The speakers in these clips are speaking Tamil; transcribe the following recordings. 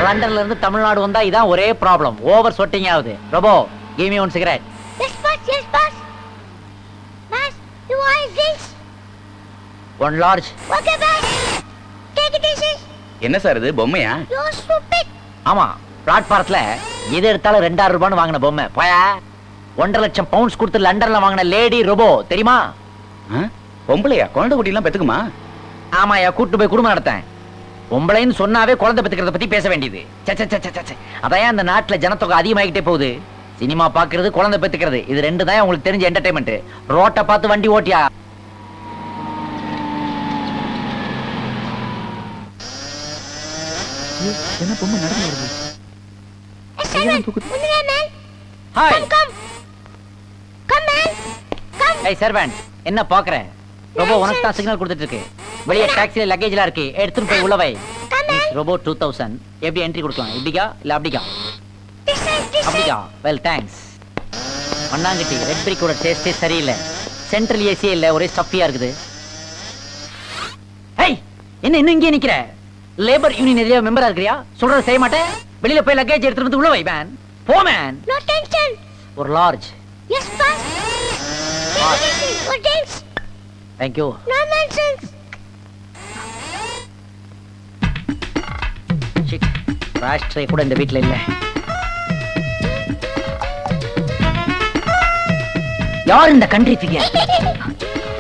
லண்டன்ல இருந்து தமிழ்நாடு வந்தா இதான் ஒரே ப்ராப்ளம். ஓவர் ஸ்வெட்டிங் ஆகுது. Robo, give me one cigarette. Yes, boss. Yes, boss. Boss, you want drinks? One large. Okay, boss. Take it easy. என்ன சார் இது பொம்மையா? You're stupid. ஆமா, பிளாட்பாரத்துல எது எடுத்தாலும் 2000 ரூபான்னு வாங்கின பொம்மை. போயா 1.5 லட்சம் பவுண்ட்ஸ் கொடுத்து லண்டன்ல வாங்கின லேடி ரோபோ தெரியுமா? பொம்பளையா? குழந்தை குட்டி எல்லாம் பெத்துக்குமா? ஆமாயா, கூட்டு போய் குடும்பம் நடத்தேன். பொம்பளைன்னு சொன்னாவே குழந்தை பெத்துக்கிறத பத்தி பேச வேண்டியது. அதான் அந்த நாட்டுல ஜனத்தொகை அதிகமாகிட்டே போகுது. சினிமா பாக்குறது, குழந்தை பெத்துக்கிறது, இது ரெண்டு தான் உங்களுக்கு தெரிஞ்ச என்டர்டைன்மெண்ட். ரோட்டை பார்த்து வண்டி ஓட்டியா. என்ன பொம்மை நடந்து வருது? Yes, Simon. Undiya, man. Hi. Come. Come, man. Come. ஏய் சர்வன்ட், என்ன பாக்குற? ரோபோ உனக்கு தான் சிக்னல் கொடுத்துட்டு இருக்கு. வெளிய டாக்ஸில லக்கேஜ்லாம் இருக்கு, எடுத்துட்டு போய் உள்ள வை. ரோபோ 2000 எப்படி என்ட்ரி கொடுக்கலாம்? இப்படியா இல்ல அப்படியா? அப்படியா? Well thanks. மண்ணாங்கட்டி ரெட் பிரிக்கோட டேஸ்டே சரியில்லை. சென்ட்ரல் ஏசி இல்ல, ஒரே ஸ்டஃபியா இருக்குது. ஏய், என்ன இன்னும் இங்கே நிக்கிற? லேபர் யூனியன் எதிரே மெம்பரா இருக்கறியா? சொல்றத செய்ய மாட்டேன். வெளியில போய் லக்கேஜ் எடுத்துட்டு வந்து உள்ள வை மேன். போ மேன். No tension. ஒரு large. Yes, boss. Take it easy. No drinks. Thank you. No nonsense. Shit. ராஷ் ட்ரை கூட இந்த வீட்ல இல்ல. யார் இந்த கண்ட்ரி ஃபிகர்?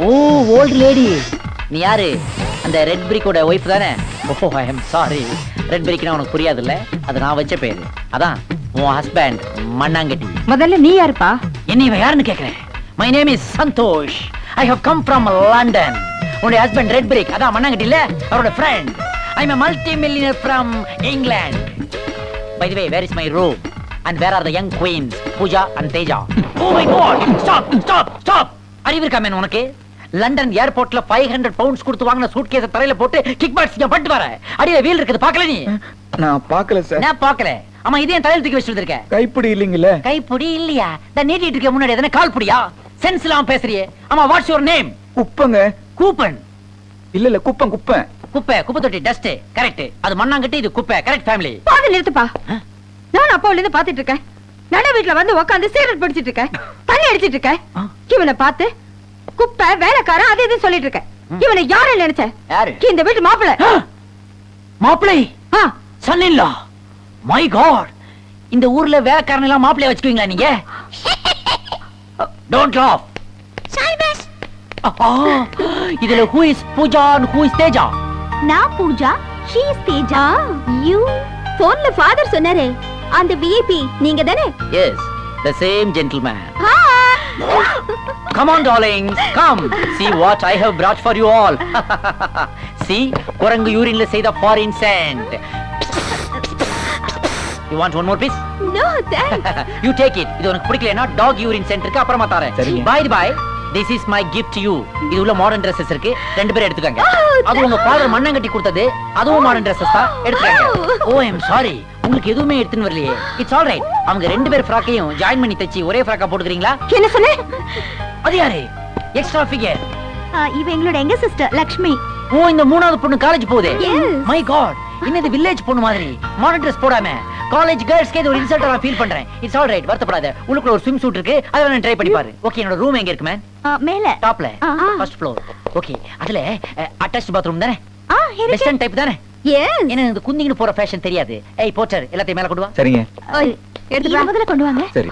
ஓ, ஓல்ட் லேடி. நீ யாரு? அந்த ரெட் பிரிக்கோட ஒய்ஃப் தானே? ஓ, ஐ அம் சாரி. ரெட் பிரிக்னா உனக்கு புரியாது இல்ல? அது நான் வச்ச பேரு. அதான் உன் ஹஸ்பண்ட் மண்ணாங்கட்டி. முதல்ல நீ யாருப்பா? என்ன இவன் யாருன்னு கேக்குறேன்? My name is Santosh. I have come from London. உன்னுடைய ஹஸ்பண்ட் ரெட் பிரிக், அதான் மண்ணாங்கட்டி இல்ல? அவரோட friend. I am a multi-millionaire from England. By the way, where is my room? And where are the young queens, Pooja and Teja? Oh my God! Stop! அறிவு இருக்கா மேன் உனக்கு? லண்டன் ஏர்போர்ட்ல 500 பவுண்ட்ஸ் கொடுத்து வாங்கின சூட்கேஸை தரையில போட்டு கிக் பாக்ஸ் பட்டு வர. அடியில வீல் இருக்குது, பார்க்கல நீ? நான் பார்க்கல சார். நான் பார்க்கல. ஆமா, இது ஏன் தலையில தூக்கி வச்சிட்டு இருக்க? கைப்பிடி இல்லீங்கல. கைப்பிடி இல்லையா? இந்த நீட்டிட்டு இருக்க முன்னாடி எதனா கால் புடியா? சென்ஸ் இல்லாம பேசுறியே. ஆமா, வாட்ஸ் யுவர் நேம்? குப்பங்க. கூப்பன். இல்ல குப்பம் குப்பை. குப்பை தொட்டி டஸ்ட். கரெக்ட். அது மண்ணாங்கட்டி, இது குப்பை. Correct family. பாதி நிறுத்துப்பா. நான் அப்பாவுல இருந்து பாத்துட்டு இருக்கேன். நட வீட்டுல வந்து உட்கார்ந்து சீரட் படிச்சிட்டு இருக்கேன். தண்ணி அடிச்சிட்டு இருக்கேன். இவனை பார்த்து குப்பை, வேலைக்காரன், அது இது சொல்லிட்டு இருக்கேன். இவனை யாரு நினைச்ச? யாரு? இந்த வீட்டு மாப்பிள்ளை. மாப்பிள்ளை? Son in law. My god. இந்த ஊர்ல வேலைக்காரன் எல்லாம் மாப்பிள்ளைய வச்சுக்குவீங்களா நீங்க? Don't laugh. Sorry, boss. இதுல who is Pooja and who is Teja? நான் பூஜா, she is Teja. You போன்ல ஃாதர் சொன்னாரே, அந்த விஐபி நீங்க தானே? Yes, the same gentleman. Come on darlings, come. See what I have brought for you all. See, குரங்கு யூரின்ல செய்த foreign scent. You want one more piece? No, thanks. You take it. இது உனக்கு பிடிக்கலனா டாக் யூரின் சென்ட் இருக்கு, அப்புறமா தரேன். By the by, this is my gift to you. இது உள்ள மாடர்ன் Dresses இருக்கு, ரெண்டு பேரும் எடுத்துக்கங்க. அது உங்க ஃாதர் மண்ணாங்கட்டி கொடுத்தது, அதுவும் மாடர்ன் Dresses தான், எடுத்துக்கங்க. Oh, I am sorry. உங்களுக்கு எதுவுமே எடுத்துன்னு வரலையே. It's all right. அவங்க ரெண்டு பேர் ஃப்ராக்கையும் ஜாயின் பண்ணி தச்சி ஒரே ஃப்ராக்கா போட்டுக்கிறீங்களா? என்ன சொன்னே? அது யாரு? Extra figure. இவ எங்களோட எங்க சிஸ்டர் லக்ஷ்மி. ஓ, இந்த மூணாவது பொண்ணு காலேஜ் போகுது. மை காட், இன்னது வில்லேஜ் பொண்ணு மாதிரி மாடர்ன் Dress போடாம காலேஜ் கேர்ள்ஸ்க்கு இது ஒரு இன்சல்ட்டா நான் ஃபீல் பண்றேன். இட்ஸ் ஆல் ரைட், வருத்தப்படாத. உள்ளுக்குள்ள ஒரு ஸ்விம் சூட் இருக்கு, அத வேணா ட்ரை பண்ணி பாரு. ஓகே, என்னோட ரூம் எங்க இருக்கு மேன்? மேல டாப்ல, ஃபர்ஸ்ட் ஃப்ளோர். ஓகே, அதுல அட்டாச்ட் பாத்ரூம் தானே? இருக்கு. வெஸ்டர்ன் டைப் தானே? எஸ். என்ன இந்த குந்திங்கிட்டு போற ஃபேஷன் தெரியாது. ஏய் போச்சர், எல்லாத்தையும் மேல கொண்டு வா. சரிங்க. எடுத்து வா. முதல்ல கொண்டு வாங்க. சரி.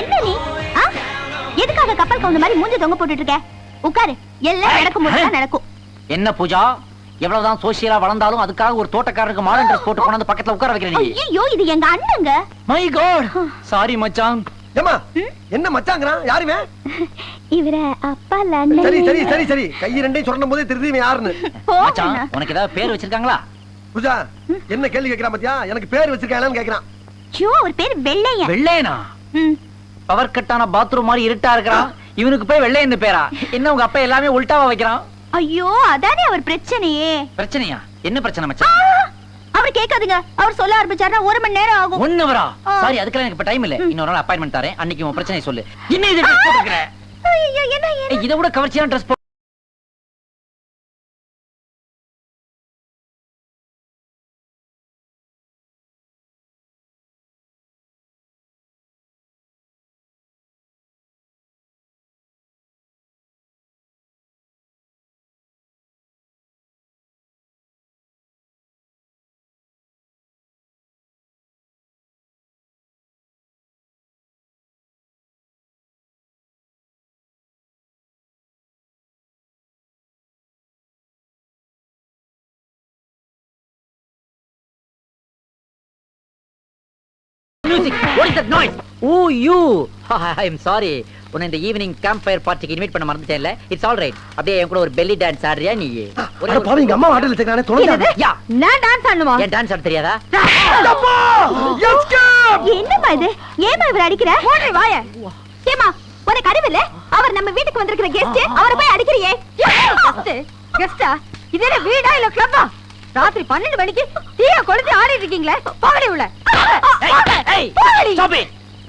என்ன நீ? எதுக்காக கப்பல் கவுந்த மாதிரி மூஞ்சி தொங்க போட்டுட்டு இருக்க? உட்காரு, எல்லாம் நடக்கும் போது தான் நடக்கும். என்ன பூஜா, எவ்வளவுதான் சோசியலா வளர்ந்தாலும் அதுக்காக ஒரு தோட்டக்காரருக்கு மாடர்ன் Dress போட்டு கொண்டு வந்து பக்கத்துல உட்கார வைக்கிறீங்க. ஐயோ, இது எங்க அண்ணங்க. மை காட், சாரி மச்சான். ஏமா என்ன மச்சாங்கறான்? யாருமே? இவர அப்பா லண்டன். சரி சரி சரி சரி, கை ரெண்டையும் சொன்ன போதே தெரியுது யாருன்னு. மச்சான், உனக்கு ஏதாவது பேர் வச்சிருக்காங்களா? பூஜா, என்ன கேள்வி கேக்குறான் பாத்தியா? எனக்கு பேர் வச்சிருக்காங்களான்னு கேக்குறான். ஐயோ, ஒரு பேர் வெள்ளையன். வெள்ளையனா? பவர் கட்டான பாத்ரூம் மாதிரி இருட்டா இருக்கறான், இவனுக்கு போய் வெள்ளையன் பேரா? என்ன உங்க அப்பா எல்லாமே உல்டாவா வைக்கிறான்? ஐயோ, அதானே அவர் பிரச்சனையே. பிரச்சனையா? என்ன பிரச்சனை மச்சான்? அவர் கேட்காதுங்க. அவர் சொல்ல ஆரம்பிச்சாருன்னா 1 மணி நேரம் ஆகும். 1 hour? சாரி, அதுக்கெல்லாம் எனக்கு இப்ப டைம் இல்ல. இன்னொரு நாள் அப்பாயின்மென்ட் தரேன், அன்னைக்கு உன் பிரச்சனை சொல்லு. இன்னும் இது ட்ரெஸ் போட்டுக்கற. ஐயோ, என்ன இத விட கவர்ச்சியான dress music? What is that noise? Oh, you. I'm sorry. உன்னை இந்த ஈவினிங் கேம்ப் ஃபயர் பார்ட்டிக்கு இன்வைட் பண்ண மறந்துட்டேன்ல. It's all right. அப்படியே என் கூட ஒரு பெல்லி டான்ஸ் ஆடுறியா நீ? அட பாவி, எங்க அம்மா வாட்டல வச்சிருக்கானே தொலைங்க. யா. நான் டான்ஸ் ஆடணுமா? ஏன் டான்ஸ் ஆட தெரியாதா? அம்மா! எஸ்கேப்! என்னம்மா இது? ஏமா இவர் அடிக்கிற? போடி வாய. ஏமா உனக்கு அறிவில்ல? அவர் நம்ம வீட்டுக்கு வந்திருக்கிற கெஸ்ட். அவரை போய் அடிக்கிறியே. கெஸ்டா? இது என்ன வீடா இல்ல கிளப்பா? ராத்திரி 12 மணிக்கு தீய கொளுத்தி ஆடிட்டு இருக்கீங்களே. போடி உள்ள. ஏய், stop it.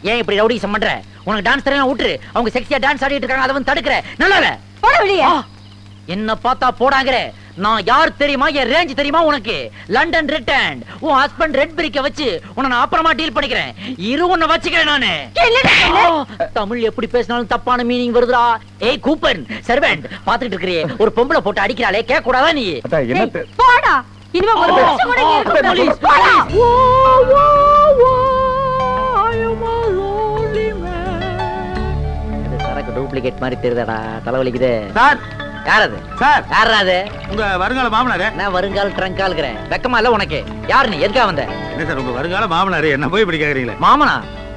ஏன் இப்படி ரவுடிசம் பண்ற? உனக்கு டான்ஸ் தெரியல விட்டுரு. அவங்க செக்ஸியா டான்ஸ் ஆடிட்டு இருக்காங்க, அத வந்து தடுக்கற. நல்லா இல்ல. போட வெளிய. என்ன பார்த்தா போடாங்கற. நான் யார் தெரியுமா? என் ரேஞ்ச் தெரியுமா உனக்கு? London return. உன் ஹஸ்பண்ட் ரெட் பிரிக்க வச்சு உன்னை நான் அப்புறமா டீல் பண்ணிக்கிறேன். இரு உன்னை வச்சுக்கிறேன் நானு. தமிழ் எப்படி பேசினாலும் தப்பான மீனிங் வருதுடா. ஏய் கூப்பன் சர்வெண்ட் பாத்துட்டு இருக்கறியே, ஒரு பொம்பளை போட்டு அடிக்கறாளே, கேட்க கூடாதா நீ? அதான் என்ன போடா. இனிமே ஒரு நிமிஷம் கூட இங்க இருக்க கூடாது. போலீஸ். போடா. இது சரக்கு டூப்ளிகேட் மாதிரி தெரியுதாடா, தலைவலிக்குது. சார் யார் அது? சார் யாரா அது? உங்க வருங்கால மாமனாரு. நான் வருங்கால் ட்ரங்கால்கிறேன். வெக்கமா இல்ல உனக்கு? யார் நீ? எதுக்கா வந்த? என்ன சார் உங்க வருங்கால மாமனாரு என்ன போய் இப்படி கேக்குறீங்களே? மாமனா?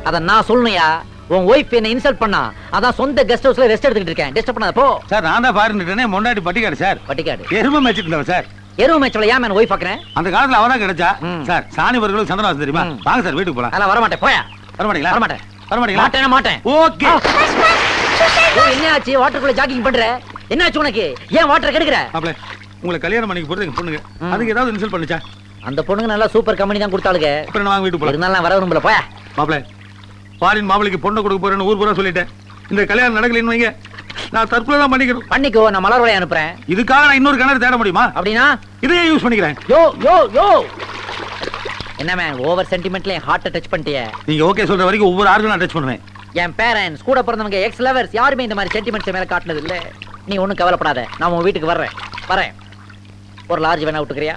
அத நான் சொல்லணும்யா. உன் ஒய்ஃப் என்ன இன்சல்ட் பண்ணா, அதான் சொந்த கெஸ்ட் ஹவுஸ்ல ரெஸ்ட் எடுத்துக்கிட்டு இருக்கேன். டிஸ்டர்ப் பண்ணாத போ. சார் நான் தான் ஃபாரின்ட்டனே மொண்டாடி பட்டிக்காடு சார். பட்டிக்காடு எருமை மேய்ச்சிட்டு இருந்தவன் சார். எருவு மேட்ச்ல ஏன் மேன் ஒய்ஃப் பாக்குறேன்? அந்த காலத்துல அவதான் கிடைச்சா. ம். சார் சாணி வர்களும் சந்திரவாசன் தெரியுமா? ம். வாங்க சார் வீட்டுக்கு போலாம். அதெல்லாம் வர மாட்டேன். போயா. வர மாட்டீங்களா? வர மாட்டேன். வர மாட்டீங்களா? மாட்டேனா மாட்டேன். ஓகே. என்ன ஆச்சு? வாட்டருக்குள்ள ஜாகிங் பண்ற? என்ன ஆச்சு உனக்கு? ஏன் வாட்டர் கெடுக்குற? மாப்ள உங்களை கல்யாணம் பண்ணிக்க போறது எங்க பொண்ணுங்க. ம். அதுக்கு ஏதாவது இன்சல்ட் பண்ணுச்சா? அந்த பொண்ணுங்க நல்லா சூப்பர் கம்பெனி தான் கொடுத்தாளுங்க. அப்புறம் நான் வாங்க வீட்டுக்கு போலாம். இருந்தாலும் நான் வர விரும்பல. போயா. மாப்ள ஃபாரின் மாப்பிளைக்கு பொண்ணை கொடுக்க போறேன்னு ஊர் பூரா சொல்லிட்டேன். இந்த கல்யாணம் நடக்கலைன்னு வைங்க, நான் தற்கொலை தான் பண்ணிக்கிறேன். பண்ணிக்கோ, நான் மலர் வளைய அனுப்புறேன். இதுக்காக நான் இன்னொரு கிணறு தேட முடியுமா? அப்படின்னா இதையே யூஸ் பண்ணிக்கிறேன். யோ யோ யோ. என்ன மேன் ஓவர் சென்டிமெண்ட்ல என் ஹார்ட்டை டச் பண்ணிட்டியே. நீங்க ஓகே சொல்ற வரைக்கும் ஒவ்வொரு ஆர்கனும் நான் டச் பண்ணுவேன். என் பேரண்ட்ஸ் கூட பிறந்தவங்க எக்ஸ் லவர்ஸ் யாருமே இந்த மாதிரி சென்டிமெண்ட்ஸ் மேல காட்டினது இல்ல. நீ ஒண்ணும் கவலைப்படாத, நான் உன் வீட்டுக்கு வரேன். ஒரு லார்ஜ் வேணா விட்டுக்கிறியா?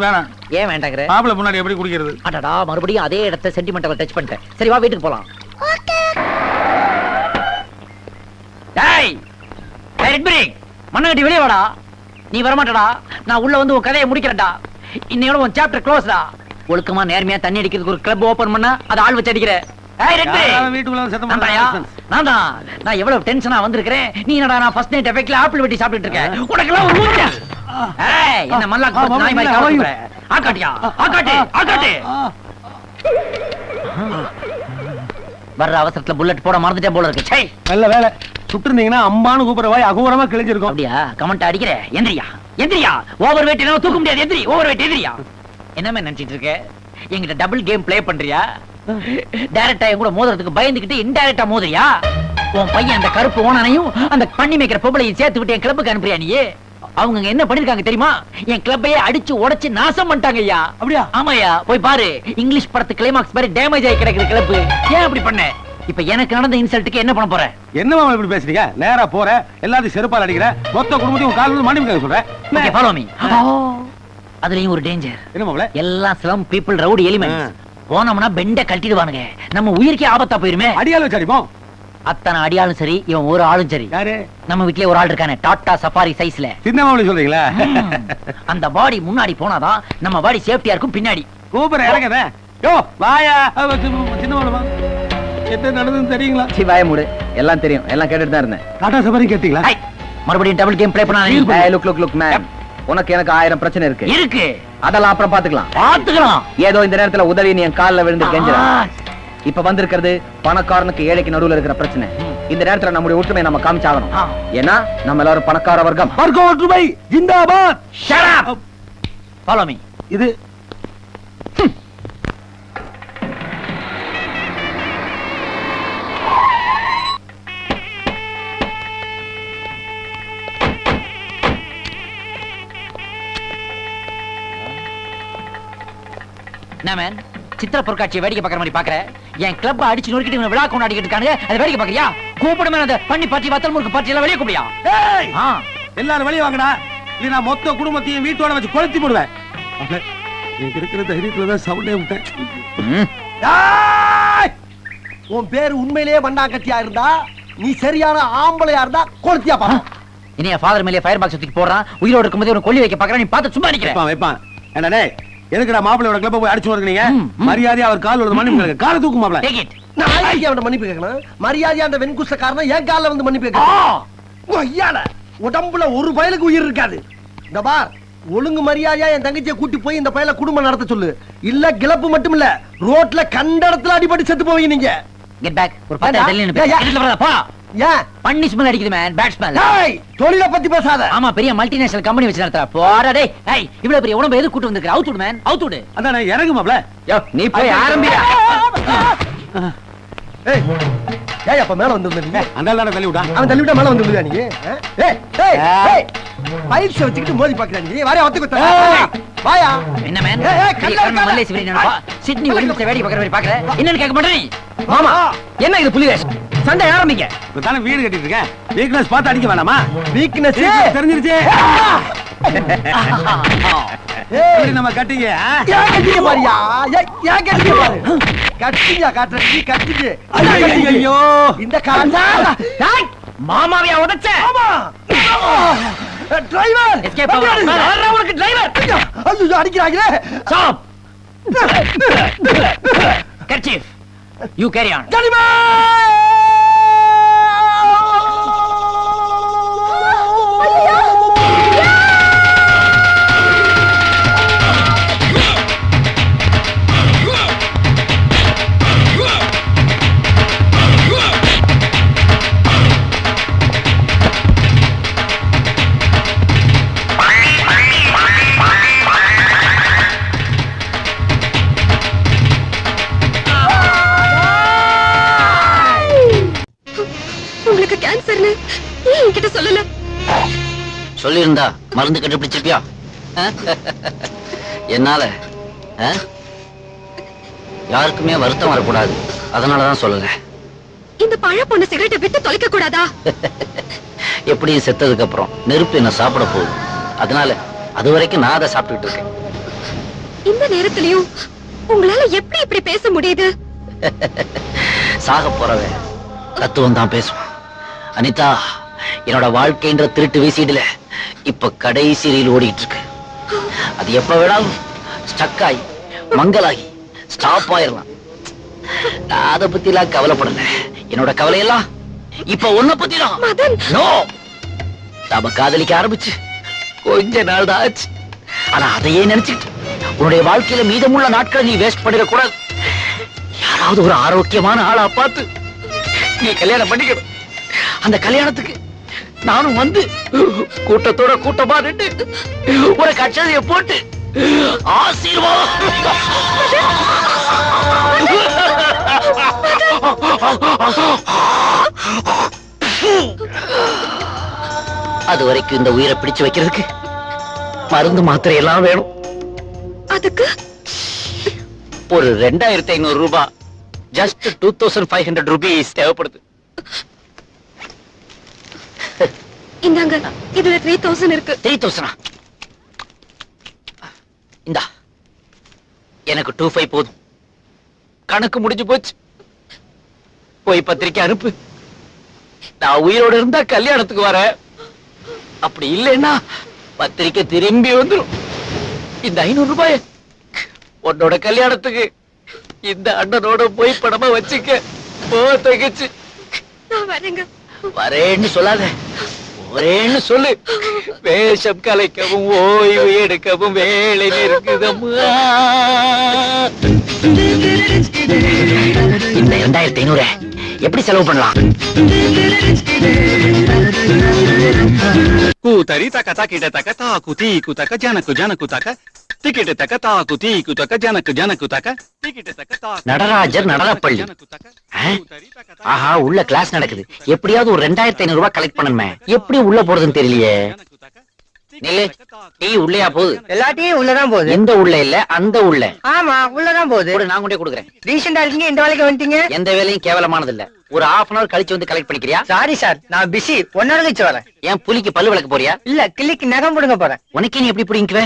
வேணாம். ஏன் வேண்டாங்கிற? மாப்பிள முன்னாடி எப்படி குடிக்கிறது? அடடா, மறுபடியும் அதே இடத்தை சென்டிமெண்டல் டச் பண்ணிட்டேன். சரி வா வீட்டுக்கு போலாம். டேய் ரெட் பிரேக் மண்ணகட்டி வெளிய வாடா. நீ வர மாட்டடா. நான் உள்ள வந்து உன் கதையை முடிக்கிறேன்டா. இன்னையோட உன் சாப்டர் க்ளோஸ்டா. ஒழுக்கமா நேர்மையா தண்ணி அடிக்கிறதுக்கு ஒரு கிளப் ஓபன் பண்ணா அதை ஆள் வச்சு அடிக்கிற. ஏய் ரெட் பிரேக் யாராவது வீட்டுக்குள்ள வந்து சத்தம் நான்தாயா? போடுறாங்க. நான் எவ்வளவு டென்ஷனா வந்திருக்கிறேன். நீ என்னடா நான் ஃபர்ஸ்ட் நைட் எஃபெக்ட்ல ஆப்பிள் வெட்டி சாப்பிட்டுட்டு இருக்கேன். உனக்கெல்லாம் ஒரு ஊர்ல. ஏய் என்ன மல்லாக்கு போட்டு நாய் மாதிரி காட்டுற. ஆகாட்டியா? ஆகாட்டி. வர்ற அவசரத்துல புல்லட் போட மறந்துட்டேன் போல இருக்கு. சை. நல்ல வேலை. சுட்டு இருந்தீங்கன்னா அம்பானு கூப்பிடுற வாய் அகோரமா கிழிஞ்சிருக்கும். அப்படியா? கமெண்ட் அடிக்கிற. எந்திரியா. ஓவர் வெயிட் என்ன தூக்க முடியாது. எந்திரி. ஓவர் வெயிட் எந்திரியா. என்னமே நினைச்சிட்டு இருக்க? என்கிட்ட டபுள் கேம் ப்ளே பண்றியா? டைரக்டா என் கூட மோதுறதுக்கு பயந்துகிட்டு இன்டைரக்டா மோதுறியா? உன் பையன் அந்த கருப்பு ஓனானையும் அந்த பண்ணி மேய்க்கிற பொம்பளையும் சேர்த்து விட்டு என் கிளப்புக்கு அனுப்புறியா நீ? அவங்க என்ன பண்ணிருக்காங்க தெரியுமா? என் கிளப்பையே அடிச்சு உடைச்சு நாசம் பண்ணிட்டாங்க ஐயா. அப்படியா? ஆமாயா, போய் பாரு. இங்கிலீஷ் படத்து கிளைமாக்ஸ் மாதிரி டேமேஜ் ஆகி கிடக்குது கிளப்பு. ஏன் அப்படி பண்ண? இப்ப எனக்கு நடந்த இன்சல்ட்டுக்கு என்ன பண்ண போற? என்ன மாமா இப்படி பேசுறீங்க? நேரா போற எல்லாத்தையும் செருப்பால் அடிக்கிற, மொத்த குடும்பத்தையும் கால் வந்து மன்னிப்பு கேட்க சொல்றேன். Okay follow me. அதுலயும் ஒரு டேஞ்சர். என்ன மாப்ள? எல்லாம் ஸ்லம் பீப்பிள் ரவுடி எலிமெண்ட்ஸ். போனோம்னா பெண்ட கழட்டிடுவானுங்க. நம்ம உயிருக்கே ஆபத்தா போயிருமே. அடியால வச்சு அடிப்போம். அத்தனை அடியாலும் சரி, இவன் ஒரு ஆளும் சரி. யாரு? நம்ம வீட்லயே ஒரு ஆள் இருக்கானே, டாடா சஃபாரி சைஸ்ல. சின்ன மாப்பிள சொல்றீங்களா? அந்த பாடி முன்னாடி போனாதான் நம்ம பாடி சேஃப்டியா இருக்கும். பின்னாடி கூப்பிட இறங்கத. யோ வாயா. சின்ன மாப்பிள என்ன நடந்ததுன்னு தெரியுங்களா? சிவாய மூடு. எல்லாம் தெரியும், எல்லாம் கேட்டுட்டு தான் இருந்தேன். டாடா சஃபாரி கேட்டீங்களா? ஐ, மறுபடியும் டபுள் கேம் ப்ளே பண்ணா லுக் மேன், உனக்கு எனக்கு 1000 பிரச்சனை இருக்கு. இருக்கு. அதெல்லாம் அப்புறம் பாத்துக்கலாம். பாத்துக்கலாம். ஏதோ இந்த நேரத்துல உதவி நீ என் கால்ல விழுந்து கெஞ்சுற. இப்ப வந்திருக்கிறது பணக்காரனுக்கு ஏழைக்கு நடுவுல இருக்கிற பிரச்சனை. இந்த நேரத்துல நம்முடைய ஒற்றுமை நம்ம காமிச்சாகணும். ஏன்னா நம்ம எல்லாரும் பணக்கார வர்க்கம். வர்க்க ஒற்றுமை ஜிந்தாபாத். Shut up. Follow me. இது என்ன மேன், சித்திர பொருட்காட்சியை வேடிக்கை பார்க்குற மாதிரி பாக்குற? என் கிளப் அடிச்சு நொறுக்கிட்டு இவனை விழா கொண்டாடிக்கிட்டு இருக்கானுங்க. அதை வேடிக்கை பாக்குறியா? கூப்பிடுமே அந்த பண்ணி பாட்டி வத்தல் முறுக்கு பாட்டி எல்லாம் வெளியே கூப்பிடியா? ஏய் எல்லாரும் வெளிய வாங்கடா. இல்ல நான் மொத்த குடும்பத்தையும் வீட்டோட வச்சு கொளுத்தி போடுவேன். நீங்க இருக்கிற தைரியத்துல தான் சவுண்டே விட்டேன். உன் பேர் உண்மையிலேயே மண்ணாங்கட்டியா இருந்தா, நீ சரியான ஆம்பளையா இருந்தா கொளுத்தியா பா. இனிய ஃபாதர் மேலே ஃபயர் பாக்ஸ் தூக்கி போடுறான். உயிரோடு இருக்கும்போது ஒரு கொல்லி வைக்க பார்க்கறான். நீ பார்த்து சும்மா நிக்கிற. வைப்பான் வைப்பான். என்ன டேய், எதுக்குடா மாப்பிள்ளையோட கிளப்ப போய் அடிச்சு வரீங்க மரியாதையா அவர் கால் விழுந்து மன்னிப்பு கேளுங்க. காலை தூக்கு மாப்பிள்ளை. Take it. நான் எதுக்கு அவன்கிட்ட மன்னிப்பு கேட்கணும்? மரியாதையா அந்த வெண்குஷ்டக்காரன் என் காலில் வந்து மன்னிப்பு கேட்கணும். ஐயால உடம்புல ஒரு பயலுக்கு உயிர் இருக்காது. இந்த பார், ஒழுங்கு மரியாதையா என் தங்கச்சியை கூட்டி போய் இந்த பயல குடும்பம் நடத்த சொல்லு. இல்ல கிளப்பு மட்டும் இல்ல, ரோட்ல கண்ட இடத்துல அடிபட்டு செத்து போவீங்க நீங்க. Get back. ஒரு 10 தள்ளி நின்னு பேசு. இதுல வராத, போ. ஏன் பண்ணி ஸ்மெல் அடிக்குது மேன், பேட் ஸ்மெல். ஏய், தொழிலை பத்தி பேசாத. ஆமா, பெரிய மல்டிநேஷனல் கம்பெனி வச்சு நடத்துறா. போடா டேய். ஏய், இவ்வளவு பெரிய உடம்பு எது கூட்டி வந்திருக்க? அவுட் விடு மேன், அவுட் விடு. அதான் இறங்கு மாப்பிள்ளை. யோ நீ போய் ஆரம்பிடா. ஏய், ஏய் அப்ப மேல வந்து நீங்க. அந்த ஆளு தள்ளி விடா. அவன் தள்ளி விட்டா மேல வந்து விடுவியா நீ? ஏய், ஏய், ஏய். பைல்ஸ் வச்சுக்கிட்டு மோதி பாக்குறா நீ. வாயா ஒத்து குத்த. வாயா. என்ன மேன்? ஏய், ஏய், கல்ல கல்ல இருக்காத. மல்லேசி வீரன் நினைப்பா. சிட்னி ஒலிம்பிக்ஸ் வேடி பார்க்கற மாதிரி பார்க்கற. என்னன்னு கேட்க மாட்டே நீ? மாமா என்ன இது புலி வேஷம்? சண்டை ஆரம்பிங்க. இப்பதானே வீடு கட்டிட்டு இருக்கேன். வீக்னஸ் பார்த்து அடிக்க வேணாமா? வீக்னஸ் தெரிஞ்சிருச்சு. எப்படி நம்ம கட்டிங்க? ஏன் கட்டிங்க பாரியா? ஏன் கட்டிங்க பாரு. கட்டிங்க காட்டுற நீ கட்டிங்க. ஐயோ, இந்த காலா. டேய், மாமாவையா உடைச்ச? ஆமா. டிரைவர். Escape ஆகணும். வர்ற உனக்கு டிரைவர். ஐயோ அடிக்கிறாங்களே. Stop. Kerchief. You carry on. ஜனிமா. உங்களுக்கு கேன்சர்னு ஏன் என்கிட்ட சொல்லல? சொல்லியிருந்தா மருந்து கண்டுபிடிச்சிருப்பியா? என்னால யாருக்குமே வருத்தம் வரக்கூடாது, அதனாலதான் சொல்லல. இந்த பழ பொண்ணு சிகரெட்டை விட்டு தொலைக்க கூடாதா? எப்படியும் செத்ததுக்கு அப்புறம் நெருப்பு என்ன சாப்பிட போகுது, அதனால அது வரைக்கும் நான் அதை சாப்பிட்டுட்டு இருக்கேன். இந்த நேரத்திலயும் உங்களால எப்படி இப்படி பேச முடியுது? சாக போறவன் தத்துவம் தான் பேசுவான். அனிதா, என்னோட வாழ்க்கைன்ற திருட்டு வீசிடுல இப்ப கடைசி ரீல் ஓடிட்டு இருக்கு. அது எப்ப வேணாலும் ஸ்டக் ஆகி மங்கலாகி ஸ்டாப் ஆயிரலாம். நான் அதை பத்தி எல்லாம் கவலைப்படல. என்னோட கவலையெல்லாம் இப்ப உன்னை பத்தி தான். நோ, நாம காதலிக்க ஆரம்பிச்சு கொஞ்ச நாள் தான் ஆச்சு. ஆனா அதையே நினைச்சுக்கிட்டு உன்னுடைய வாழ்க்கையில மீதமுள்ள நாட்களை நீ வேஸ்ட் பண்ணிடக்கூடாது. யாராவது ஒரு ஆரோக்கியமான ஆளா பார்த்து நீ கல்யாணம் பண்ணிக்கணும். அந்த கல்யாணத்துக்கு நானும் வந்து கூட்டத்தோட கூட்டமா நின்று ஒரு கச்சேரியை போட்டு ஆசீர்வாதம். அது வரைக்கும் இந்த உயிரை பிடிச்சு வைக்கிறதுக்கு மருந்து மாத்திரை எல்லாம் வேணும். அதுக்கு ஒரு 2500 ரூபாய், ஜஸ்ட் 2500 ரூபீஸ் தேவைப்படுது. இந்தாங்க, இதுல 3000 இருக்கு. 3000? இந்தா, எனக்கு 25 போதும். கணக்கு முடிஞ்சு போச்சு. போய் பத்திரிக்கை அனுப்பு. நான் உயிரோட இருந்தா கல்யாணத்துக்கு வரேன், அப்படி இல்லைன்னா பத்திரிக்கை திரும்பி வந்துடும். இந்த 500 ரூபாய் உன்னோட கல்யாணத்துக்கு இந்த அண்ணனோட போய் படமா வச்சுக்க. போ தகச்சு. நான் வரேங்க. வரேன்னு சொல்லாத, ஒரேன்னு சொல்லு. வேஷம் கலைக்கவும் ஓய்வு எடுக்கவும் வேலை இருக்குதம்மா. இந்த 2500 எப்படி செலவு பண்ணலாம்? கூத்தரி தக்க தக்கிட்ட தக்க தாக்கு தீக்கு தக்க ஜனக்கு ஜனக்கு தக்க டிக்கெட் தக்க தாக்கு தீக்கு தக்க ஜனக்கு ஜனக்கு தக்க டிக்கெட் தக்க தாக்கு. நடராஜர் நடனப்பள்ளி. ஆஹா, உள்ள கிளாஸ் நடக்குது. எப்படியாவது ஒரு 2500 ரூபாய் கலெக்ட் பண்ணணுமே. எப்படி உள்ள போறதுன்னு தெரியலையே. நில்லு, டீ உள்ளயா போகுது? எல்லா டீயும் உள்ளதான் போகுது. எந்த உள்ள இல்ல, அந்த உள்ள. ஆமா, உள்ளதான் போகுது. கூட நான் கொண்டே கொடுக்குறேன். ரீசெண்டா இருக்கீங்க, இந்த வேலைக்கு வந்துட்டீங்க. எந்த வேலையும் கேவலமானது இல்ல. ஒரு half an hour கழிச்சு வந்து கலெக்ட் பண்ணிக்கிறியா? சாரி சார், நான் பிஸி. 1 hour கழிச்சு வரேன். ஏன் புலிக்கு பல்லு விளக்க போறியா? இல்ல, கிள்ளிக்கு நகம் புடுங்க போறேன். உனக்கே நீ எப்படி பிடிக்குவ?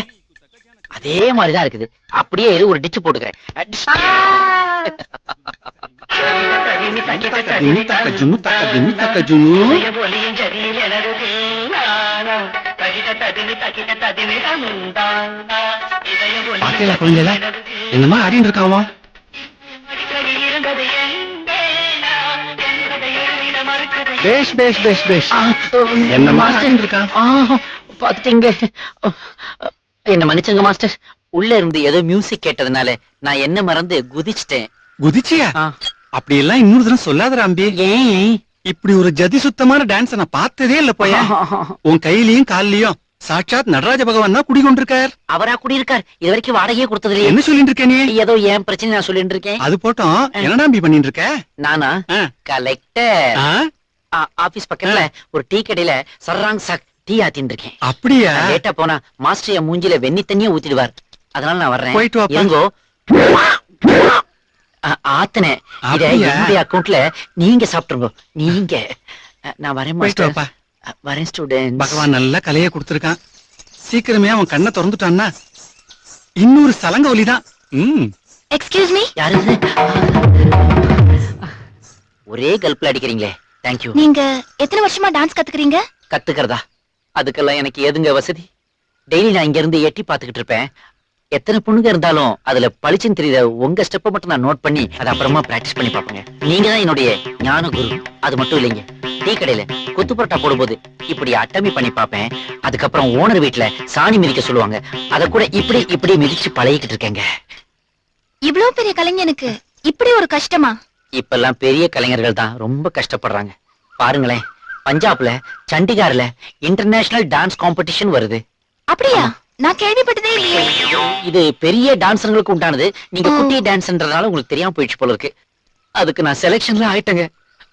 அதே மாதிரிதான் இருக்குது. அப்படியே இரு, ஒரு டிச்சு போட்டுக்கிறேன். தக்க ஜுனு தக்க ஜுனு தக்க ஜுனு பாத்தீங்களா குழந்தைல என்னமா ஆடின்னு இருக்காமா? பேஷ் பேஷ் பேஷ் பேஷ். என்னமா ஆடின்னு இருக்கா? பாத்துட்டீங்க. என்ன மன்னிச்சுங்க மாஸ்டர். உள்ள இருந்து ஏதோ மியூசிக் கேட்டதுனால நான் என்ன மறந்து குதிச்சிட்டேன். குதிச்சியா? அப்படி எல்லாம் இன்னொரு தடவை சொல்லாத அம்பி. ஏன் இப்படி ஒரு ஜதி சுத்தமான டான்ஸ் நான் பார்த்ததே இல்ல போய. உன் கையிலயும் கால்லயும் சாட்சாத் நடராஜ பகவான் தான் குடிகொண்டிருக்கார். அவரா குடியிருக்கார். இது வரைக்கும் வாடகையே கொடுத்தது என்ன சொல்லிட்டு இருக்க நீ? ஏதோ என் பிரச்சனை நான் சொல்லிட்டு இருக்கேன். அது போட்டோம். என்னடா அம்பி பண்ணிட்டு இருக்க? நானா கலெக்டர் ஆ? ஆபீஸ் பக்கத்துல ஒரு டீ கடையில சர்ராங் சாக் டீ ஆத்தின்னு இருக்கேன். அப்படியா? லேட்டா போனா மாஸ்டர் என் மூஞ்சில வெண்ணி தண்ணியே ஊத்திடுவார். அதனால நான் வர்றேன். போயிட்டு வாப்பா. இருங்கோ. ஆத்தனே இத அப்படியா? என்னுடைய அக்கவுண்ட்ல நீங்க சாப்பிட்டுருங்க. நீங்க நான் வரேன் போயிட்டு மாஸ்டர். வாப்பா. வரேன் ஸ்டூடெண்ட். பகவான் நல்ல கலையை கொடுத்திருக்கான். சீக்கிரமே அவன் கண்ணை திறந்துட்டான்னா இன்னொரு சலங்க ஒலிதான். எக்ஸ்கியூஸ் மீ, யாரு இது? ஒரே கல்ப்ல அடிக்கிறீங்களே. தேங்க்யூ. நீங்க எத்தனை வருஷமா டான்ஸ் கத்துக்கிறீங்க? கத்துக்கிறதா? அதுக்கெல்லாம் எனக்கு ஏதுங்க வசதி. டெய்லி நான் இங்க இருந்து எட்டி பாத்துக்கிட்டு இருப்பேன். எத்தனை பொண்ணுங்க இருந்தாலும் அதுல பளிச்சுன்னு தெரியுத உங்க ஸ்டெப்பை மட்டும் நான் நோட் பண்ணி அதை அப்புறமா பிராக்டிஸ் பண்ணி பாப்பேங்க. நீங்க தான் என்னுடைய ஞான குரு. அது மட்டும் இல்லைங்க, டீ கடையில கொத்து பரோட்டா போடும்போது இப்படி அட்டமி பண்ணி பாப்பேன். அதுக்கப்புறம் ஓனர் வீட்டுல சாணி மிதிக்க சொல்லுவாங்க. அத கூட இப்படி இப்படி மிதிச்சு பழகிக்கிட்டு இருக்கேங்க. இவ்வளவு பெரிய கலைஞனுக்கு இப்படி ஒரு கஷ்டமா? இப்பெல்லாம் பெரிய கலைஞர்கள் தான் ரொம்ப கஷ்டப்படுறாங்க. பாருங்களேன், பஞ்சாப்ல சண்டிகார்ல இன்டர்நேஷனல் டான்ஸ் காம்படிஷன் வருது. அப்படியா? நான் கேள்விப்பட்டதே இல்லையே. இது பெரிய டான்சர்களுக்கு உண்டானது. நீங்க குட்டி டான்ஸ்ன்றதால உங்களுக்கு தெரியாம போயிடுச்சு போல இருக்கு. அதுக்கு நான் செலக்ஷன்ல ஆயிட்டேங்க.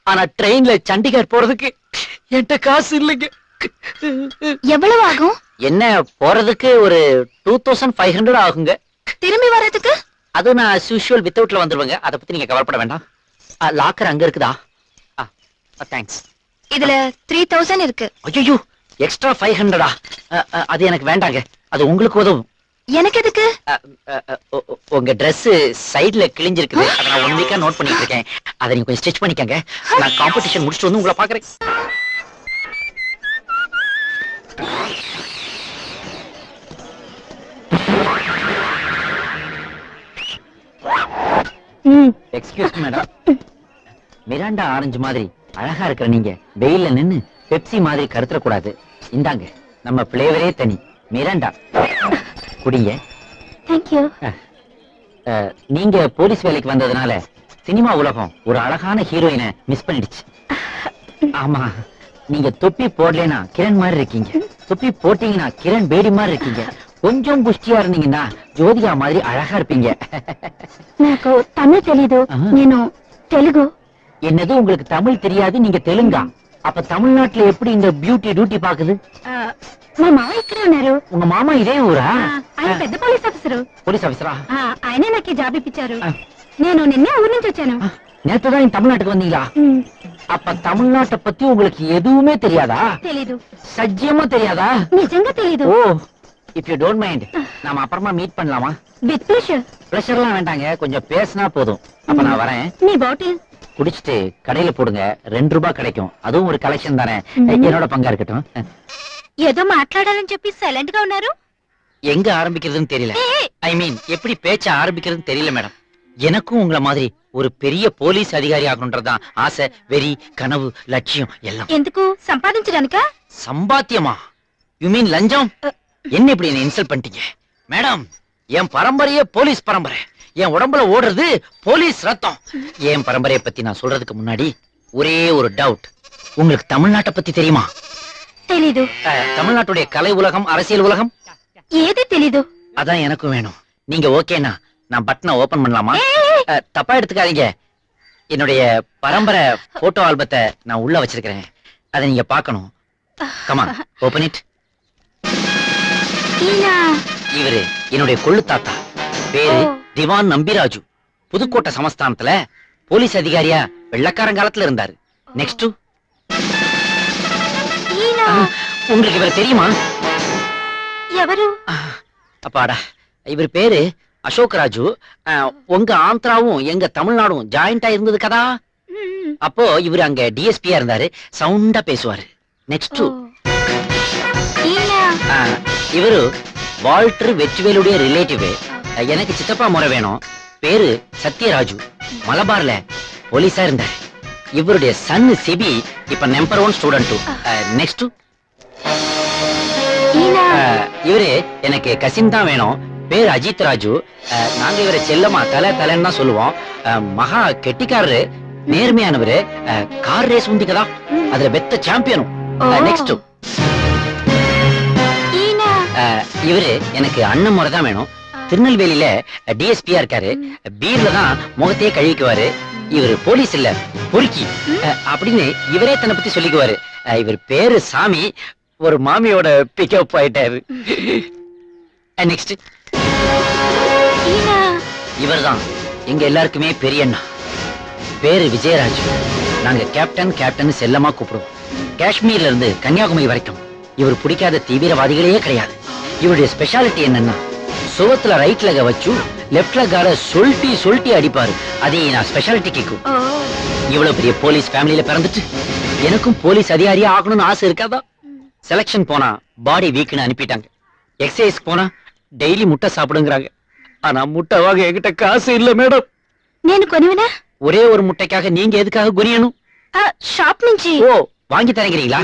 ஆனா ட்ரெயின்ல சண்டிகர் போறதுக்கு என்கிட்ட காசு இல்லைங்க. எவ்வளவு ஆகும்? என்ன போறதுக்கு ஒரு 2500 ஆகுங்க. திரும்பி வர்றதுக்கு? அது நான் as usual வித்தவுட்ல வந்துருவேங்க. அதை பத்தி நீங்க கவலைப்பட வேண்டாம். லாக்கர் அங்க இருக்குதா? தேங்க்ஸ். இதுல 3000 இருக்கு. ஐயோ, எக்ஸ்ட்ரா 500. அது எனக்கு வேண்டாங்க. அது உங்களுக்கு உதவும். எனக்கு எதுக்கு? உங்க Dress சைடுல கிழிஞ்சிருக்குது. அதை நான் 1 வீக்கா நோட் பண்ணிட்டு இருக்கேன். அதை நீங்க கொஞ்சம் ஸ்டிச் பண்ணிக்கங்க. நான் காம்படிஷன் முடிச்சுட்டு வந்து உங்களை பாக்குறேன். Excuse madam. மிராண்டா ஆரஞ்சு மாதிரி அழகா இருக்கிற நீங்க வெயில்ல நின்னு பெப்சி மாதிரி கருத்துற கூடாது. இந்தாங்க, நம்ம பிளேவரே தனி. மிராண்டா குடிங்க. Thank you. நீங்க போலீஸ் வேலைக்கு வந்ததுனால சினிமா உலகம் ஒரு அழகான ஹீரோயினை மிஸ் பண்ணிடுச்சு. ஆமா, நீங்க தொப்பி போடலைன்னா கிரண் மாதிரி இருக்கீங்க. தொப்பி போட்டீங்கன்னா கிரண் பேடி மாதிரி இருக்கீங்க. கொஞ்சம் புஷ்டியா இருந்தீங்கன்னா ஜோதிகா மாதிரி அழகா இருப்பீங்க. నాకు తమిళ తెలీదు. నేను తెలుగు. என்னது, உங்களுக்கு தமிழ் தெரியாது? நீங்க தெலுங்கா? அப்ப தமிழ்நாட்டுல எப்படி இந்த பியூட்டி டியூட்டி பாக்குது? మా మామ ఇక్కడ ఉన్నారు. உங்க மாமா இதே ஊரா? ఆయన పెద్ద పోలీస్ ఆఫీసరు. போலீஸ் ஆபீசரா? ఆయనే నాకు ఈ జాబ్ ఇప్పించారు. నేను నిన్నే ఊరు నుంచి వచ్చాను. நேத்துதான் இந்த தமிழ்நாட்டுக்கு வந்தீங்களா? அப்ப தமிழ்நாட்டை பத்தி உங்களுக்கு எதுவுமே தெரியாதா? తెలీదు. சத்தியமா தெரியாதா? నిజంగా తెలీదు. ஓ, இஃப் யூ டோன்ட் மைண்ட், நாம அப்புறமா மீட் பண்ணலாமா? With pleasure. பிரஷர்லாம் வேண்டாங்க, கொஞ்சம் பேசினா போதும். அப்ப நான் வரேன். నీ బాటిల్ குடிச்சிட்டு கடையில போடுங்க, 2 ரூபாய் கிடைக்கும். அதுவும் ஒரு கலெக்ஷன் தானே. என்னோட பங்கா இருக்கட்டும். ఏదో మాట్లాడాలని చెప్పి సైలెంట్ గా ఉన్నారు. எங்க ஆரம்பிக்கிறதுன்னு தெரியல. ஐ மீன், எப்படி பேச்ச ஆரம்பிக்கிறதுன்னு தெரியல மேடம். எனக்கும் உங்களை மாதிரி ஒரு பெரிய போலீஸ் அதிகாரி ஆகணும்ன்றதுதான் ஆசை, வெறி, கனவு, லட்சியம் எல்லாம். ఎందుకు? సంపాదించడానికా? சம்பாத்தியமா? யூ மீன் லஞ்சம்? என்ன இப்படி என்ன இன்சல்ட் பண்ணிட்டீங்க மேடம்? என் பரம்பரையே போலீஸ் பரம்பரை. என் உடம்புல ஓடுறது போலீஸ் ரத்தம். என் பரம்பரையை பத்தி நான் சொல்றதுக்கு முன்னாடி ஒரே ஒரு டவுட். உங்களுக்கு தமிழ்நாட்டை பத்தி தெரியுமா? తెలీదు. தமிழ்நாட்டுடைய கலை உலகம், அரசியல் உலகம் ఏది తెలీదు. அதான் எனக்கும் வேணும். நீங்க ஓகேனா நான் பட்டனை ஓபன் பண்ணலாமா? தப்பா எடுத்துக்காதீங்க. என்னுடைய பரம்பரை போட்டோ ஆல்பத்தை நான் உள்ள வச்சிருக்கிறேன். அதை நீங்க பார்க்கணும். Come on, open it. ఈయన இவரு என்னுடைய கொள்ளு தாத்தா. பேரு ஓ. திவான் நம்பிராஜு. புதுக்கோட்டை சமஸ்தானத்துல போலீஸ் அதிகாரியா வெள்ளக்காரங்காலத்துல இருந்தாரு. நெக்ஸ்ட், ఈయన உங்களுக்கு இவர் தெரியுமா? ఎవరు? அப்பாடா, இவர் பேரு அசோக் ராஜு. உங்க ஆந்திராவும் எங்க தமிழ்நாடும் ஜாயிண்டா இருந்தது கதா. அப்போ இவர் அங்க டிஎஸ்பியா இருந்தாரு. சவுண்டா பேசுவாரு. நெக்ஸ்ட், ఈయన இவரு வால்டர் வெற்றிவேலுடைய ரிலேட்டிவ். எனக்கு சித்தப்பா முறை வேணும். பேரு சத்யராஜு. மலபார்ல போலீஸா இருந்தார். இவருடைய சன் சிபி இப்ப நம்பர் 1 ஸ்டூடெண்ட். நெக்ஸ்ட் இவரு எனக்கு கசின் தான் வேணும். பேர் அஜித் ராஜு. நாங்க இவரை செல்லமா தலைன்னு தான் சொல்லுவோம். மகா கெட்டிக்காரரு, நேர்மையானவரு. கார் ரேஸ் உண்டிக்கதா அதுல பெத்த சாம்பியனும். நெக்ஸ்ட் இவரு எனக்கு அண்ணன் முறை தான் வேணும். திருநெல்வேலியில டிஎஸ்பியா இருக்காரு. பீர்ல தான் முகத்தையே கழுவிக்குவாரு. இவர் போலீஸ் இல்ல, பொறுக்கி அப்படின்னு இவரே தன்னை பத்தி சொல்லிக்குவாரு. இவர் பேரு சாமி. ஒரு மாமியோட பிக்கப் ஆயிட்டாரு. நெக்ஸ்ட் இவர்தான் எங்க எல்லாருக்குமே பெரிய அண்ணா. பேரு விஜயராஜ். நாங்க கேப்டன் செல்லமா கூப்பிடுவோம். காஷ்மீர்ல இருந்து கன்னியாகுமரி வரைக்கும் இவர் பிடிக்காத தீவிரவாதிகளே கிடையாது. இவருடைய ஸ்பெஷாலிட்டி என்னன்னா, சுவத்துல ரைட் லெக வச்சு லெப்ட் லெக்கால சொல்லிட்டி அடிப்பாரு. அதே நான் ஸ்பெஷாலிட்டி கேக்கும். இவ்வளவு பெரிய போலீஸ் ஃபேமிலியில பிறந்துட்டு எனக்கும் போலீஸ் அதிகாரியா ஆகணும்னு ஆசை இருக்காதா? செலக்ஷன் போனா பாடி வீக்னு அனுப்பிட்டாங்க. எக்ஸசைஸ் போனா டெய்லி முட்டை சாப்பிடுங்கிறாங்க. ஆனா முட்டை வாங்க என்கிட்ட காசு இல்ல மேடம். నేను కొనివనా? ஒரே ஒரு முட்டைக்காக நீங்க எதுக்காக குனியணும்? షాప్ నుంచి. ஓ, வாங்கி தரீங்களா?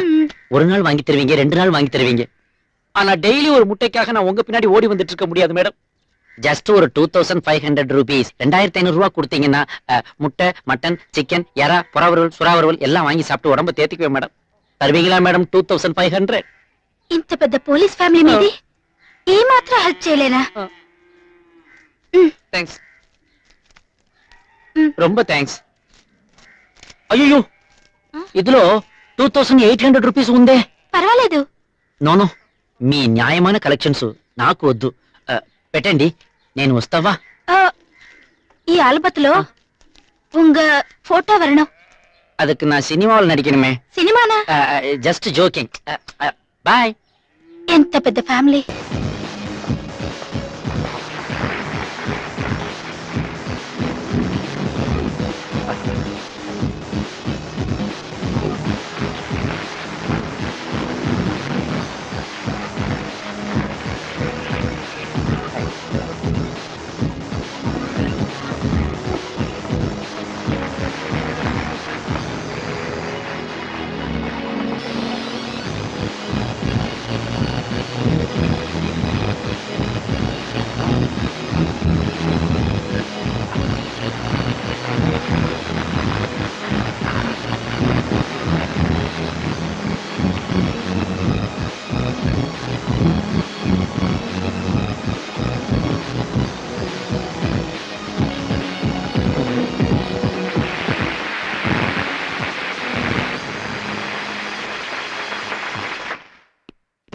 ஒரு நாள் வாங்கி தருவீங்க, 2 நாள் வாங்கி தருவீங்க. ஆனா டெய்லி ஒரு முட்டைக்காக நான் உங்க பின்னாடி ஓடி வந்துட்டு இருக்க முடியாது மேடம். ஜஸ்ட் ஒரு 2500 rupees, 2500 ரூபாய் கொடுத்தீங்கன்னா முட்டை, மட்டன், சிக்கன், எறா, புறாவரவல், சுறாவரவல் எல்லாம் வாங்கி சாப்பிட்டு உடம்ப தேத்திக்குவேன் மேடம். தருவீங்களா மேடம் 2500? ఇంత పెద్ద పోలీస్ ఫ్యామిలీ మీది ఏ మాత్రం హెల్ప్ చేయలేనా? தேங்க்ஸ், ரொம்ப தேங்க்స్. అయ్యో ఇదిలో 2800 rupees ఉందే. పర్వాలేదు. నోనో, మీ న్యాయమైన కలెక్షన్స్ నాకు వద్దు. పెట్టండి, నేను వస్తావా? ఈ ఆల్బత్లో உங்க போட்டோ வரணும். அதுக்கு நான் சினிமாவில் நடிக்கணுமே. సినిమానా? Just joking. பாய். ఎంత పెద్ద ఫ్యామిలీ.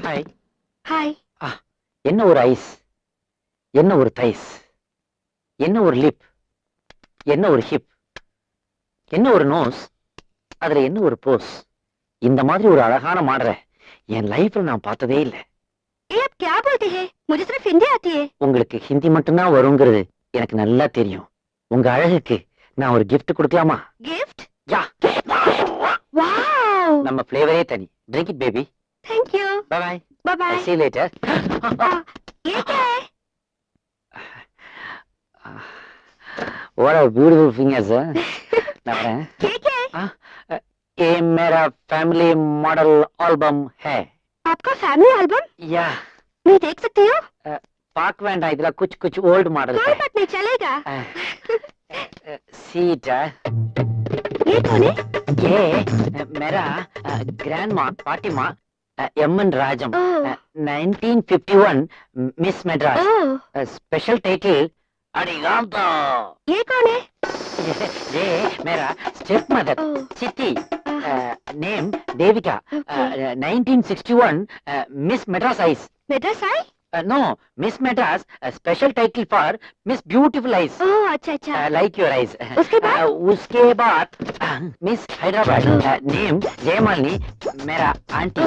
ஹாய். ஹாய். என்ன ஒரு ஐஸ், என்ன ஒரு தைஸ், என்ன ஒரு லிப், என்ன ஒரு ஹிப், என்ன ஒரு நோஸ், அதுல என்ன ஒரு போஸ். இந்த மாதிரி ஒரு அழகான மாடற என் லைஃப்ல நான் பார்த்ததே இல்ல. ये आप क्या बोलते हैं? मुझे सिर्फ हिंदी आती है. உங்களுக்கு ஹிந்தி மட்டும்தான் வருங்கிறது எனக்கு நல்லா தெரியும். உங்க அழகுக்கு நான் ஒரு gift கொடுக்கலாமா? गिफ्ट? யா. वाओ. நம்ம ஃப்ளேவரே தனி. Drink it baby. Thank you. Bye bye. Bye bye. See you later. ये क्या है? What a beautiful fingers. நான் வரேன். ये क्या है? ये मेरा फैमिली मॉडल एल्बम है. आपका फैमिली एल्बम? या. मैं देख सकती हूँ? पाक वेंडा इधर कुछ ओल्ड मॉडल कोई बात नहीं, चलेगा. सीट. ये कौन है? ये मेरा ग्रैंड माँ पार्टी माँ MN Rajam. 1951 Miss Madras. Special title अड़िगांतो. ये कौन है? ये मेरा step mother Chitti. Name Devika. 1961 Miss Madras eyes. Madras eye? No, Miss Madras, a special title for Miss Beautiful Eyes. ओह, अच्छा अच्छा. Like your eyes. उसके बाद Miss Hyderabad. Name Jaymalini, मेरा aunty.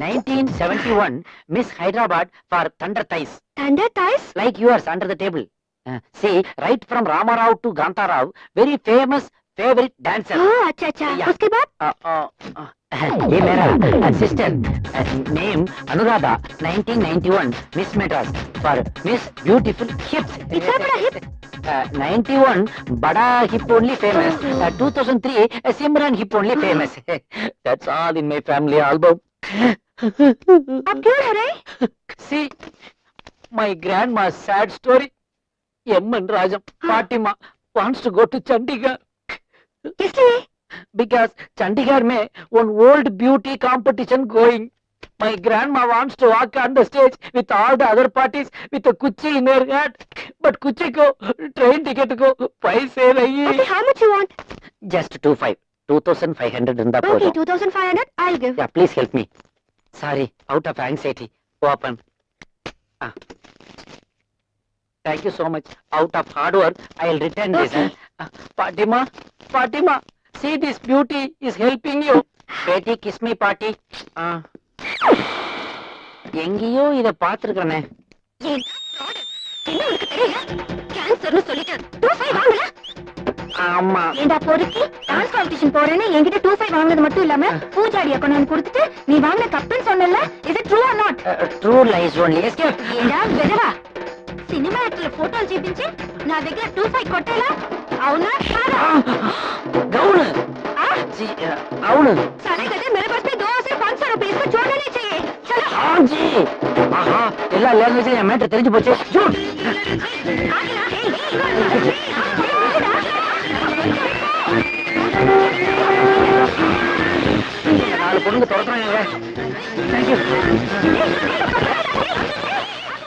1971 Miss Hyderabad for Thunder Thighs. Thunder thighs? Like yours under the table. See, right from Ramarao to Ganta Rao, very famous favorite dancer. Oh, अच्छा अच्छा. Yeah. उसके बाद? ये मेरा sister name Anuradha 1991 miss Madras for miss beautiful hips इतना बड़ा हिप 91 बड़ा hip only famous 2003 Simran hip only famous that's all in my family album आप क्यों रो रहे? See my grandma sad story M N Rajam Fatima wants to go to Chandigarh किसलिए? because Chandigarh में one old beauty competition going. My grandma wants to walk on the stage with all the other parties with a kuchi in her hand. But kuchi को train ticket को पैसे नहीं. Okay, how much you want? Just 2,500 in the Okay, 2,500. I'll give. Yeah, please help me. Sorry, out of anxiety. Open. Ah. Thank you so much. Out of hard work, I'll return this. Okay. Fatima, see this beauty is helping you. Betty, kiss me, party. எங்கேயோ இத பாத்துருக்கனே. என்ன உனக்கு தெரியல? கேன்சர்னு சொல்லிட்டு 25 வாங்கல? ஆமா. ஏண்டா பொறுக்கி டான்ஸ் காம்படிஷன் போறேன்னு என்கிட்ட 25 வாங்குனது மட்டும் இல்லாம பூஜாடிய கொண்டு கொடுத்துட்டு நீ வாங்குன கப்புன்னு சொன்னல is it true R not? True lies only. Escape. ఏడా బెదవా సినిమా యాక్టర్ల ఫోటోలు చూపించి నా దగ్గర 25 కొట్టేలా అవునా కాదా? గౌను. అవును. साले गधे मेरे पास में 2 से 500 रुपए इसको छोड़ना नहीं चाहिए चलो ஆஞ்சி. ஆஹா, எல்லா லாங்குவேஜ்லயும் என் மேட்டர் தெரிஞ்சு போச்சு. Shoot. आगे ना हे நாலு பொண்ணுங்க துரத்துறாங்க. தேங்க்யூ.